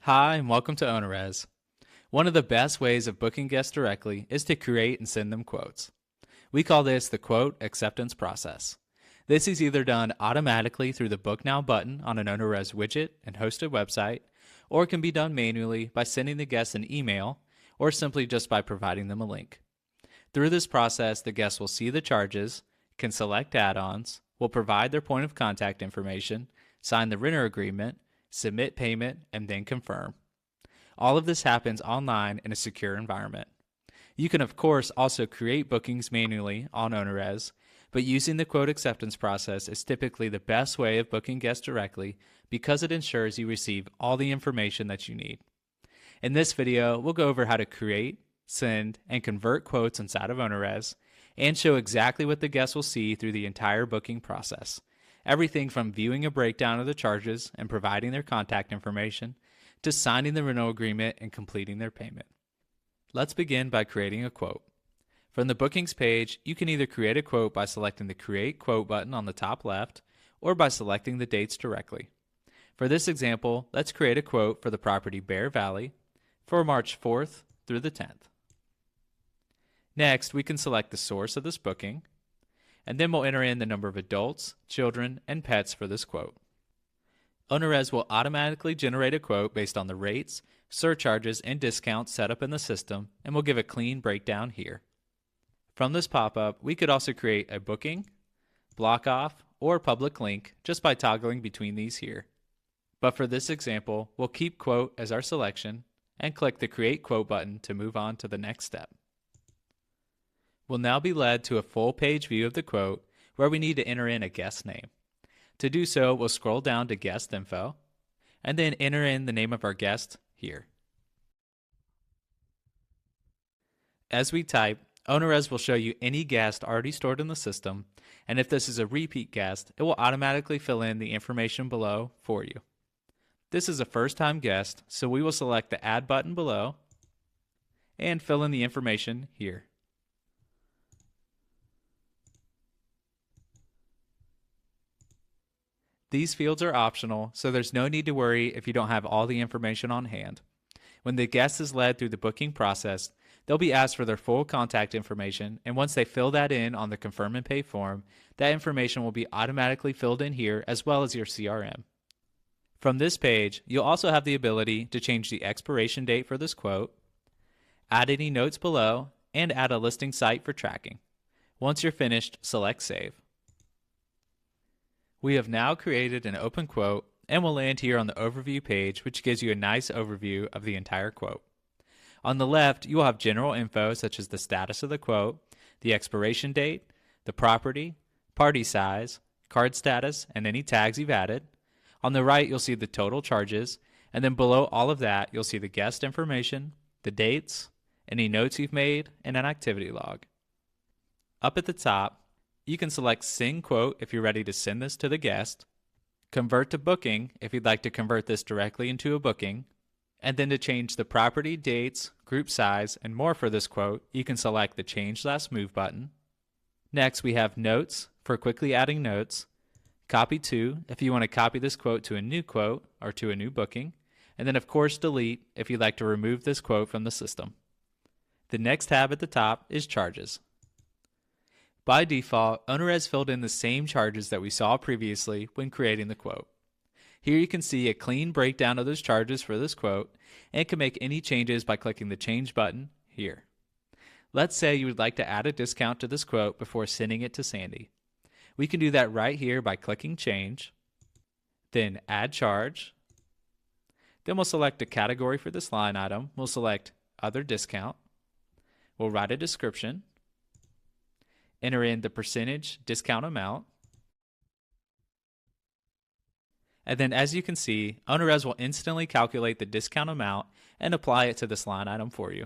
Hi, and welcome to OwnerRez. One of the best ways of booking guests directly is to create and send them quotes. We call this the quote acceptance process. This is either done automatically through the Book Now button on an OwnerRez widget and hosted website, or it can be done manually by sending the guest an email or simply just by providing them a link. Through this process, the guest will see the charges, can select add-ons, will provide their point of contact information, sign the renter agreement, submit payment, and then confirm. All of this happens online in a secure environment. You can of course also create bookings manually on OwnerRez, but using the quote acceptance process is typically the best way of booking guests directly because it ensures you receive all the information that you need. In this video, we'll go over how to create, send, and convert quotes inside of OwnerRez and show exactly what the guests will see through the entire booking process. Everything from viewing a breakdown of the charges and providing their contact information to signing the rental agreement and completing their payment. Let's begin by creating a quote. From the bookings page, you can either create a quote by selecting the Create Quote button on the top left or by selecting the dates directly. For this example, let's create a quote for the property Bear Valley for March 4th through the 10th. Next, we can select the source of this booking, and then we'll enter in the number of adults, children, and pets for this quote. OwnerRez will automatically generate a quote based on the rates, surcharges, and discounts set up in the system, and we'll give a clean breakdown here. From this pop-up, we could also create a booking, block off, or public link just by toggling between these here. But for this example, we'll keep quote as our selection and click the Create Quote button to move on to the next step. We'll now be led to a full page view of the quote where we need to enter in a guest name. To do so, we'll scroll down to Guest Info and then enter in the name of our guest here. As we type, OwnerRez will show you any guest already stored in the system, and if this is a repeat guest, it will automatically fill in the information below for you. This is a first-time guest, so we will select the Add button below and fill in the information here. These fields are optional, so there's no need to worry if you don't have all the information on hand. When the guest is led through the booking process, they'll be asked for their full contact information, and once they fill that in on the Confirm and Pay form, that information will be automatically filled in here as well as your CRM. From this page, you'll also have the ability to change the expiration date for this quote, add any notes below, and add a listing site for tracking. Once you're finished, select Save. We have now created an open quote and will land here on the overview page, which gives you a nice overview of the entire quote. On the left, you will have general info such as the status of the quote, the expiration date, the property, party size, card status, and any tags you've added. On the right, you'll see the total charges, and then below all of that, you'll see the guest information, the dates, any notes you've made, and an activity log. Up at the top, you can select Send Quote if you're ready to send this to the guest, Convert to Booking if you'd like to convert this directly into a booking, and then to change the property, dates, group size, and more for this quote, you can select the Change Last Move button. Next, we have Notes for quickly adding notes, Copy To if you want to copy this quote to a new quote or to a new booking, and then of course Delete if you'd like to remove this quote from the system. The next tab at the top is Charges. By default, OwnerRez filled in the same charges that we saw previously when creating the quote. Here you can see a clean breakdown of those charges for this quote and can make any changes by clicking the Change button here. Let's say you would like to add a discount to this quote before sending it to Sandy. We can do that right here by clicking Change, then Add Charge. Then we'll select a category for this line item. We'll select Other Discount. We'll write a description. Enter in the percentage discount amount. And then as you can see, OwnerRez will instantly calculate the discount amount and apply it to this line item for you.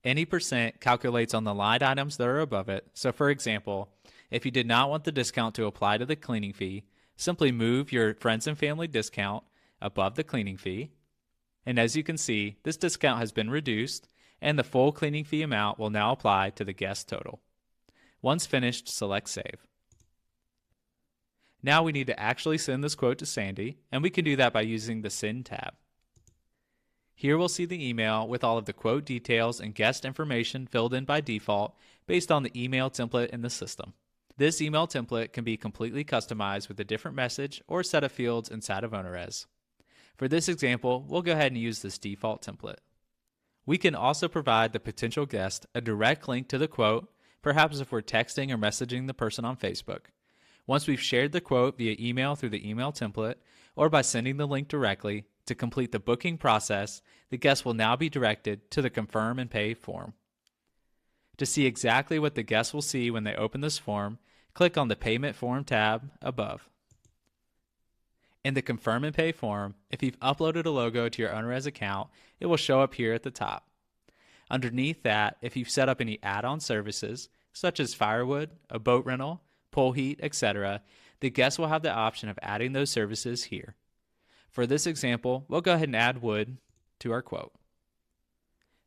Any percent calculates on the line items that are above it. So for example, if you did not want the discount to apply to the cleaning fee, simply move your friends and family discount above the cleaning fee. And as you can see, this discount has been reduced and the full cleaning fee amount will now apply to the guest total. Once finished, select Save. Now we need to actually send this quote to Sandy, and we can do that by using the Send tab. Here we'll see the email with all of the quote details and guest information filled in by default based on the email template in the system. This email template can be completely customized with a different message or set of fields inside of OwnerRez. For this example, we'll go ahead and use this default template. We can also provide the potential guest a direct link to the quote, perhaps if we're texting or messaging the person on Facebook. Once we've shared the quote via email through the email template or by sending the link directly, to complete the booking process, the guest will now be directed to the Confirm and Pay form. To see exactly what the guest will see when they open this form, click on the Payment Form tab above. In the Confirm and Pay form, if you've uploaded a logo to your OwnerRez account, it will show up here at the top. Underneath that, if you've set up any add-on services, such as firewood, a boat rental, pole heat, etc., the guest will have the option of adding those services here. For this example, we'll go ahead and add wood to our quote.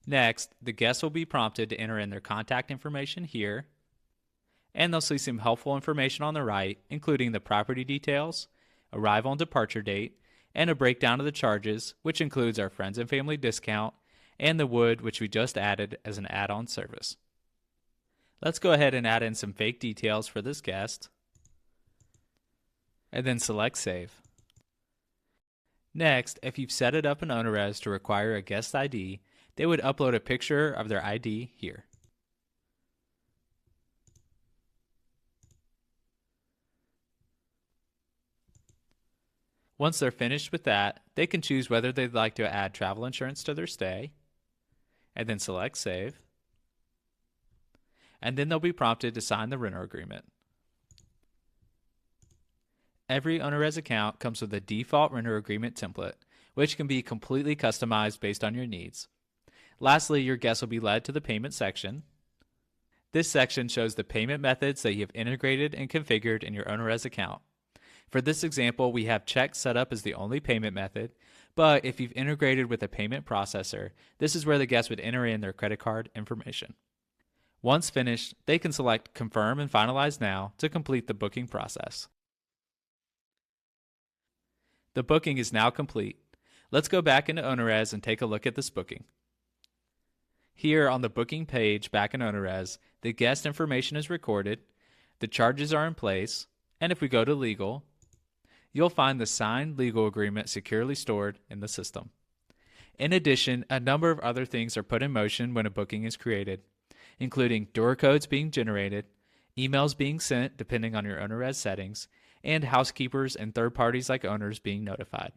Next, the guest will be prompted to enter in their contact information here, and they'll see some helpful information on the right, including the property details, arrival and departure date, and a breakdown of the charges, which includes our friends and family discount, and the wood, which we just added as an add-on service. Let's go ahead and add in some fake details for this guest, and then select Save. Next, if you've set it up in OwnerRez to require a guest ID, they would upload a picture of their ID here. Once they're finished with that, they can choose whether they'd like to add travel insurance to their stay, and then select Save. And then they'll be prompted to sign the renter agreement. Every OwnerRez account comes with a default renter agreement template, which can be completely customized based on your needs. Lastly, your guest will be led to the payment section. This section shows the payment methods that you have integrated and configured in your OwnerRez account. For this example, we have check set up as the only payment method, but if you've integrated with a payment processor, this is where the guest would enter in their credit card information. Once finished, they can select Confirm and Finalize Now to complete the booking process. The booking is now complete. Let's go back into OwnerRez and take a look at this booking. Here on the booking page back in OwnerRez, the guest information is recorded, the charges are in place, and if we go to Legal, you'll find the signed legal agreement securely stored in the system. In addition, a number of other things are put in motion when a booking is created, including door codes being generated, emails being sent depending on your OwnerRez settings, and housekeepers and third parties like owners being notified.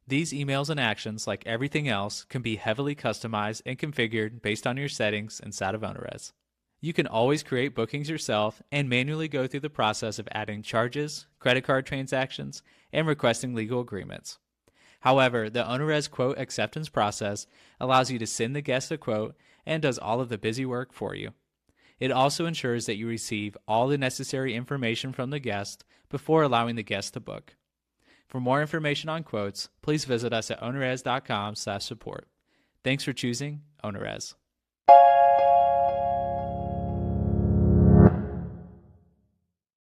These emails and actions, like everything else, can be heavily customized and configured based on your settings inside of OwnerRez. You can always create bookings yourself and manually go through the process of adding charges, credit card transactions, and requesting legal agreements. However, the OwnerRez quote acceptance process allows you to send the guest a quote and does all of the busy work for you. It also ensures that you receive all the necessary information from the guest before allowing the guest to book. For more information on quotes, please visit us at ownerrez.com/support. Thanks for choosing OwnerRez.